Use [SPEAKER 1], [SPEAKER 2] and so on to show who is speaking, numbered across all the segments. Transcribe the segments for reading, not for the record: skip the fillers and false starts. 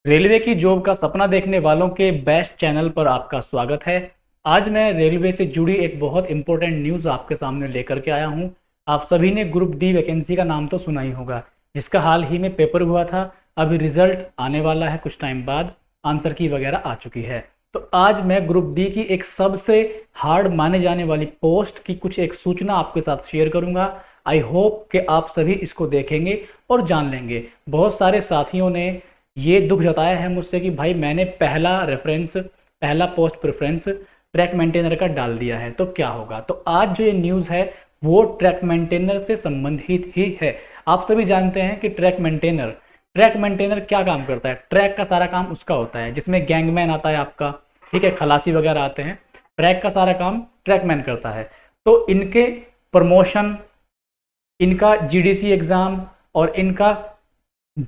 [SPEAKER 1] Railway की job का सपना देखने वालों के बेस्ट चैनल पर आपका स्वागत है। आज मैं रेलवे से जुड़ी एक बहुत इंपॉर्टेंट न्यूज़ आपके सामने लेकर के आया हूं। आप सभी ने ग्रुप डी वैकेंसी का नाम तो सुना ही होगा, जिसका हाल ही में पेपर हुआ था। अभी रिजल्ट आने वाला है, कुछ टाइम बाद आंसर की वगैरह आ चुकी है। तो आज मैं ग्रुप डी की एक सबसे हार्ड माने जाने वाली पोस्ट की कुछ एक सूचना आपके साथ शेयर करूंगा। आई होप कि आप सभी इसको देखेंगे और जान लेंगे। बहुत सारे साथियों ने ये दुख जताया है मुझसे कि भाई मैंने पहला पोस्ट प्रेफरेंस ट्रैक मेंटेनर का डाल दिया है, तो क्या होगा। तो आज जो ये न्यूज़ है वो ट्रैक मेंटेनर से संबंधित ही है। आप सभी जानते हैं कि ट्रैक मेंटेनर क्या काम करता है। ट्रैक का सारा काम उसका होता है, जिसमें गैंगमैन आता है आपका, ठीक है, खलासी वगैरह आते हैं। ट्रैक का सारा काम ट्रैकमैन करता है। तो इनके प्रमोशन, इनका जीडीसी एग्ज़ाम और इनका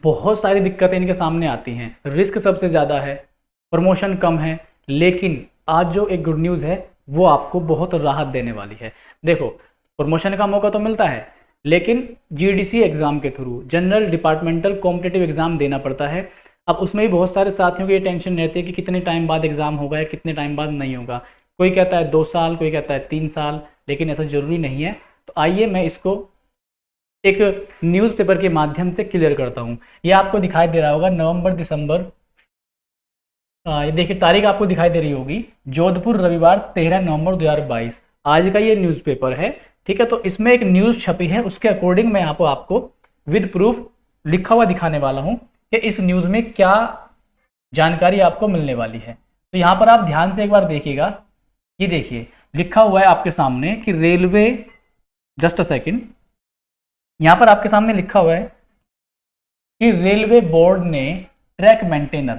[SPEAKER 1] बहुत सारी दिक्कतें इनके सामने आती हैं। रिस्क सबसे ज़्यादा है, प्रमोशन कम है, लेकिन आज जो एक गुड न्यूज़ है वो आपको बहुत राहत देने वाली है। देखो, प्रमोशन का मौका तो मिलता है, लेकिन जीडीसी एग्ज़ाम के through general departmental competitive exam देना पड़ता है। अब उसमें भी बहुत सारे साथियों की ये टेंशन रहती है कि कितने टाइम बाद एग्ज़ाम होगा या कितने टाइम बाद नहीं होगा। कोई कहता है 2 साल, कोई कहता है 3 साल, लेकिन ऐसा ज़रूरी नहीं है। तो आइए मैं इसको एक न्यूज़पेपर के माध्यम से क्लियर करता हूँ। ये आपको दिखाई दे रहा होगा नवंबर दिसंबर, ये देखिए तारीख आपको दिखाई दे रही होगी, जोधपुर रविवार 13 नवंबर 2022 आज का ये न्यूज़पेपर है, ठीक है। तो इसमें एक न्यूज़ छपी है, उसके अकॉर्डिंग मैं यहाँ पर आपको विद प्रूफ लिखा हुआ दिखाने वाला हूँ कि इस न्यूज़ में क्या जानकारी आपको मिलने वाली है। तो यहाँ पर आप ध्यान से एक बार देखिएगा। ये देखिए लिखा हुआ है आपके सामने कि रेलवे, जस्ट अ सेकेंड, यहाँ पर आपके सामने लिखा हुआ है कि रेलवे बोर्ड ने ट्रैक मेंटेनर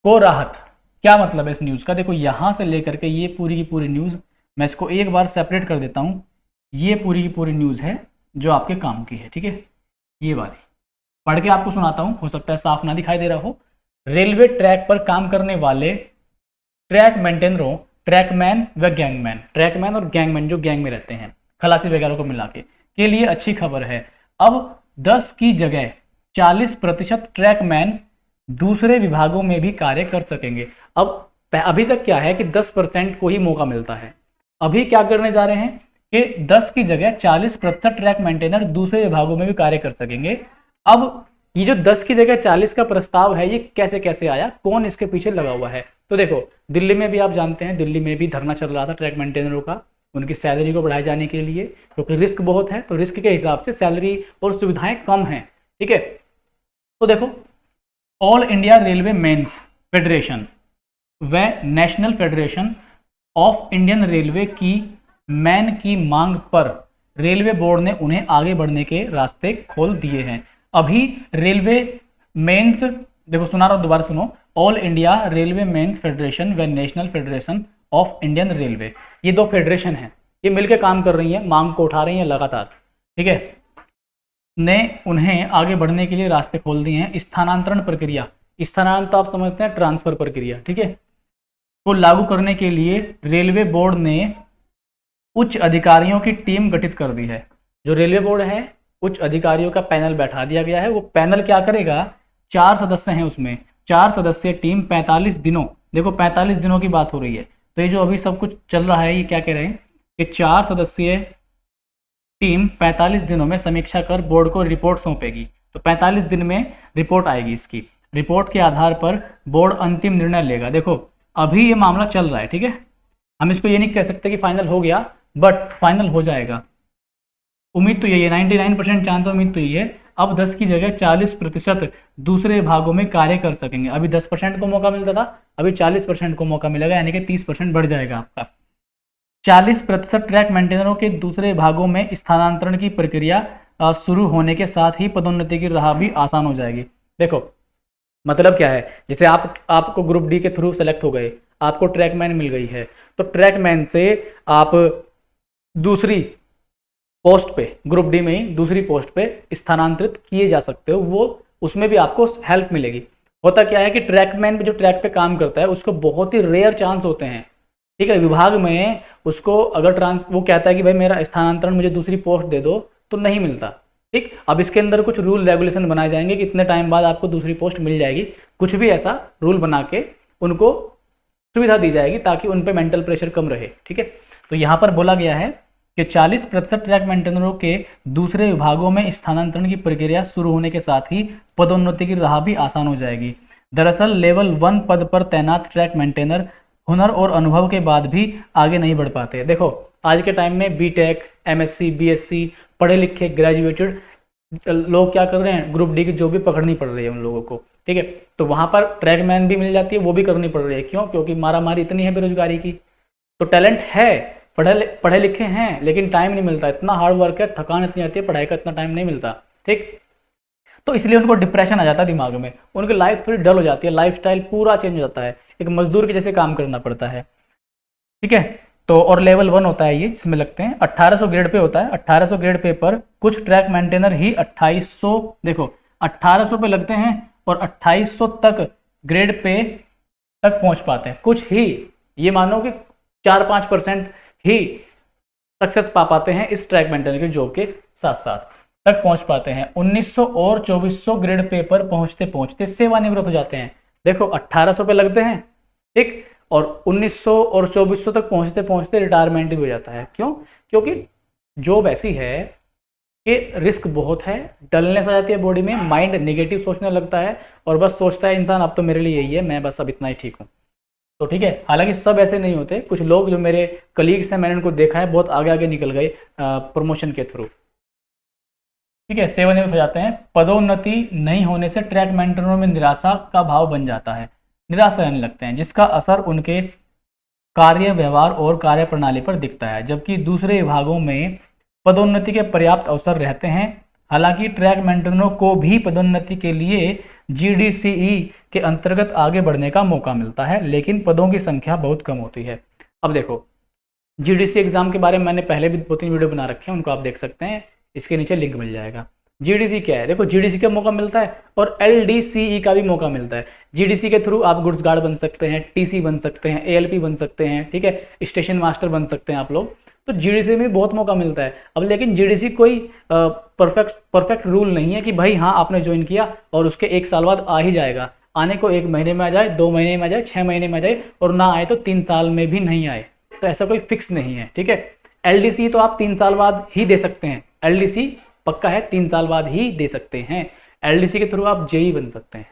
[SPEAKER 1] को राहत। क्या मतलब है इस न्यूज़ का। देखो यहाँ से लेकर के ये पूरी की पूरी न्यूज़, मैं इसको एक बार सेपरेट कर देता हूँ। ये पूरी की पूरी न्यूज़ है जो आपके काम की है, ठीक है। ये वाली पढ़ के आपको सुनाता हूँ, हो सकता है साफ ना दिखाई दे रहा हो। रेलवे ट्रैक पर काम करने वाले ट्रैक मेंटेनरों, ट्रैकमैन व गैंगमैन, ट्रैकमैन और गैंगमैन जो गैंग में रहते हैं, खलासी वगैरह को मिला के लिए अच्छी खबर है। अब 10 की जगह 40% ट्रैकमैन दूसरे विभागों में भी कार्य कर सकेंगे। अब अभी तक क्या है कि 10% को ही मौका मिलता है। अभी क्या करने जा रहे हैं कि 10 की जगह 40% ट्रैक मेंटेनर दूसरे विभागों में भी कार्य कर सकेंगे। अब ये जो 10 की जगह 40 का प्रस्ताव है, ये कैसे कैसे आया, कौन इसके पीछे लगा हुआ है। तो देखो, दिल्ली में भी आप जानते हैं, दिल्ली में भी धरना चल रहा था ट्रैक मेंटेनरों का, उनकी सैलरी को बढ़ाए जाने के लिए, क्योंकि रिस्क बहुत है, तो रिस्क के हिसाब से सैलरी और सुविधाएं कम हैं, ठीक है। तो देखो, all India railway men's federation व national federation of Indian railway की मैन की मांग पर रेलवे बोर्ड ने उन्हें आगे बढ़ने के रास्ते खोल दिए हैं। अभी रेलवे मेंस, देखो सुना रहा हूं, दोबारा सुनो, all India railway men's federation व national federation of Indian railway, ये 2 फेडरेशन हैं, ये मिलकर काम कर रही हैं, मांग को उठा रही हैं लगातार, ठीक है, ने उन्हें आगे बढ़ने के लिए रास्ते खोल दिए हैं। स्थानांतरण प्रक्रिया, स्थानांतरण तो आप समझते हैं ट्रांसफर प्रक्रिया, ठीक है, को लागू करने के लिए रेलवे बोर्ड ने उच्च अधिकारियों की टीम गठित कर दी है। जो रेलवे बोर्ड है, उच्च अधिकारियों का पैनल बैठा दिया गया है। वो पैनल क्या करेगा, 4 सदस्य हैं उसमें, 4 सदस्यीय टीम 45 दिनों, देखो 45 दिनों की बात हो रही है। तो ये जो अभी सब कुछ चल रहा है, ये क्या कह रहे हैं कि 4 सदस्यीय टीम 45 दिनों में समीक्षा कर बोर्ड को रिपोर्ट सौंपेगी। तो 45 दिन में रिपोर्ट आएगी, इसकी रिपोर्ट के आधार पर बोर्ड अंतिम निर्णय लेगा। देखो अभी ये मामला चल रहा है, ठीक है, हम इसको ये नहीं कह सकते कि फाइनल हो गया, बट फाइनल हो जाएगा। उम्मीद तो यही है, 99% चांस, उम्मीद तो यही है। अब 10 की जगह 40% दूसरे विभागों में कार्य कर सकेंगे। अभी 10% को मौका मिलता था, अभी 40% को मौका मिलेगा, यानी कि 30% बढ़ जाएगा आपका। 40% ट्रैक मेंटेनरों के दूसरे विभागों में स्थानांतरण की प्रक्रिया शुरू होने के साथ ही पदोन्नति की राह भी आसान हो जाएगी। देखो मतलब क्या है, जैसे आपको ग्रुप डी के थ्रू सेलेक्ट हो गए, आपको ट्रैकमैन मिल गई है, तो ट्रैकमैन से आप दूसरी पोस्ट पे, ग्रुप डी में ही दूसरी पोस्ट पे स्थानांतरित किए जा सकते हो। वो उसमें भी आपको हेल्प मिलेगी। होता क्या है कि ट्रैकमैन पे, जो ट्रैक पे काम करता है, उसको बहुत ही रेयर चांस होते हैं, ठीक है, विभाग में उसको अगर वो कहता है कि भाई मेरा स्थानांतरण मुझे दूसरी पोस्ट दे दो, तो नहीं मिलता। ठीक, अब इसके अंदर कुछ रूल रेगुलेशन बनाए जाएंगे कि इतने टाइम बाद आपको दूसरी पोस्ट मिल जाएगी, कुछ भी ऐसा रूल बना के उनको सुविधा दी जाएगी ताकि उन पे मेंटल प्रेशर कम रहे। ठीक है, तो यहाँ पर बोला गया है कि 40% ट्रैक मेंटेनरों के दूसरे विभागों में स्थानांतरण की प्रक्रिया शुरू होने के साथ ही पदोन्नति की राह भी आसान हो जाएगी। दरअसल लेवल 1 पद पर तैनात ट्रैक मेंटेनर हुनर और अनुभव के बाद भी आगे नहीं बढ़ पाते। देखो आज के टाइम में बीटेक, एमएससी, बीएससी, पढ़े लिखे ग्रेजुएटेड लोग क्या कर रहे हैं, ग्रुप डी की जॉब भी पकड़नी पड़ रही है उन लोगों को। ठीक है, तो वहां पर ट्रैकमैन भी मिल जाती है, वो भी करनी पड़ रही है। क्यों? क्योंकि मारामारी इतनी है बेरोजगारी की। तो टैलेंट है, पढ़े लिखे हैं, लेकिन टाइम नहीं मिलता, इतना हार्ड वर्क है, थकान इतनी आती है, पढ़ाई का इतना टाइम नहीं मिलता। ठीक, तो इसलिए उनको डिप्रेशन आ जाता है दिमाग में, उनकी लाइफ थोड़ी डल हो जाती है, लाइफस्टाइल पूरा चेंज हो जाता है, एक मजदूर के जैसे काम करना पड़ता है। ठीक है, तो और लेवल 1 होता है ये, जिसमें लगते हैं 1800 ग्रेड पे होता है। 1800 ग्रेड पे पर कुछ ट्रैक मेंटेनर ही 2800, देखो 1800 पे लगते हैं और 2800 तक ग्रेड पे तक पहुंच पाते हैं। कुछ ही, ये मानो कि 4-5% ही सक्सेस पा पाते हैं इस ट्रैक मेंटेनर के जॉब के साथ साथ तक पहुंच पाते हैं। 1900 और 2400 ग्रेड पे पर पहुंचते पहुंचते सेवानिवृत्त हो जाते हैं। देखो 1800 पे लगते हैं, ठीक, और 1900 और 2400 तक पहुंचते पहुंचते रिटायरमेंट भी हो जाता है। क्यों? क्योंकि जॉब ऐसी है कि रिस्क बहुत है, डलनेस आ जाती है बॉडी में, माइंड नेगेटिव सोचने लगता है और बस सोचता है इंसान अब तो मेरे लिए यही है, मैं बस अब इतना ही ठीक हूँ। तो ठीक है, हालांकि सब ऐसे नहीं होते, कुछ लोग जो मेरे कलीग्स हैं मैंने उनको देखा है बहुत आगे आगे निकल गए प्रमोशन के थ्रू। ठीक है, सेवानिवृत्त हो जाते हैं। पदोन्नति नहीं होने से ट्रैक मेंटेनरों में निराशा का भाव बन जाता है, निराश रहने लगते हैं, जिसका असर उनके कार्य व्यवहार और कार्य प्रणाली पर दिखता है। जबकि दूसरे विभागों में पदोन्नति के पर्याप्त अवसर रहते हैं। हालांकि ट्रैक मेंटेनरों को भी पदोन्नति के लिए जीडीसीई के अंतर्गत आगे बढ़ने का मौका मिलता है, लेकिन पदों की संख्या बहुत कम होती है। अब देखो जीडीसी एग्जाम के बारे में मैंने पहले भी 2-3 वीडियो बना रखे हैं, उनको आप देख सकते हैं, इसके नीचे लिंक मिल जाएगा। जीडीसी क्या है? देखो जीडीसी का मौका मिलता है और एलडीसीई का भी मौका मिलता है। जीडीसी के थ्रू आप गुड्स गार्ड बन सकते हैं, टीसी बन सकते हैं, एएलपी बन सकते हैं, ठीक है, स्टेशन मास्टर बन सकते हैं आप लोग। तो जीडीसी में बहुत मौका मिलता है। अब लेकिन जीडीसी कोई परफेक्ट रूल नहीं है कि भाई हाँ आपने ज्वाइन किया और उसके 1 साल बाद आ ही जाएगा। आने को 1 महीने में आ जाए, 2 महीने में आ जाए, 6 महीने में आ जाए, और ना आए तो 3 साल में भी नहीं आए, तो ऐसा कोई फिक्स नहीं है। ठीक है, एलडीसी तो आप 3 साल बाद ही दे सकते हैं, एलडीसी पक्का है 3 साल बाद ही दे सकते हैं। एलडीसी के थ्रू आप जेई बन सकते हैं,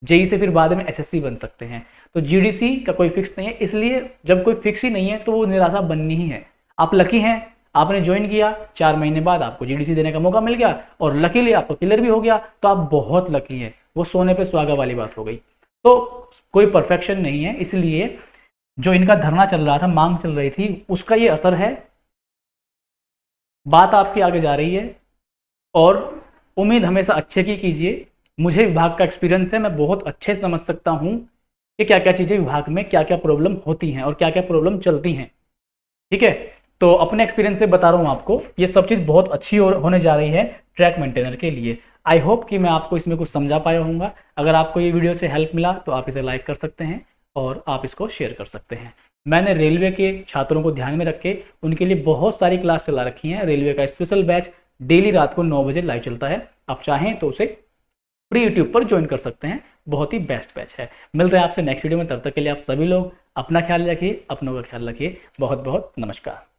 [SPEAKER 1] जेई से फिर बाद में एसएससी बन सकते हैं। तो जीडीसी का कोई फिक्स नहीं है, इसलिए जब कोई फिक्स ही नहीं है तो वो निराशा बननी ही है। आप लकी हैं, आपने ज्वाइन किया, 4 महीने बाद आपको जीडीसी देने का मौका मिल गया और लकीली आपको क्लियर भी हो गया, तो आप बहुत लकी हैं। वो सोने पे सुहागा वाली बात हो गई। तो कोई परफेक्शन नहीं है, इसलिए जो इनका धरना चल रहा था, मांग चल रही थी, उसका ये असर है। बात आपकी आगे जा रही है और उम्मीद हमेशा अच्छे की कीजिए। मुझे विभाग का एक्सपीरियंस है, मैं बहुत अच्छे समझ सकता हूँ कि क्या क्या चीज़ें विभाग में क्या क्या प्रॉब्लम होती हैं और क्या क्या प्रॉब्लम चलती हैं। ठीक है, तो अपने एक्सपीरियंस से बता रहा हूँ आपको, ये सब चीज़ बहुत अच्छी होने जा रही है ट्रैक मेंटेनर के लिए। आई होप कि मैं आपको इसमें कुछ समझा पाया हूँगा। अगर आपको ये वीडियो से हेल्प मिला तो आप इसे लाइक कर सकते हैं और आप इसको शेयर कर सकते हैं। मैंने रेलवे के छात्रों को ध्यान में रख के उनके लिए बहुत सारी क्लास चला रखी हैं। रेलवे का स्पेशल बैच डेली रात को 9 बजे लाइव चलता है, आप चाहें तो उसे फ्री यूट्यूब पर ज्वाइन कर सकते हैं, बहुत ही बेस्ट बैच है। मिलते हैं आपसे नेक्स्ट वीडियो में, तब तक के लिए आप सभी लोग अपना ख्याल रखिए, अपनों का ख्याल रखिए। बहुत बहुत नमस्कार।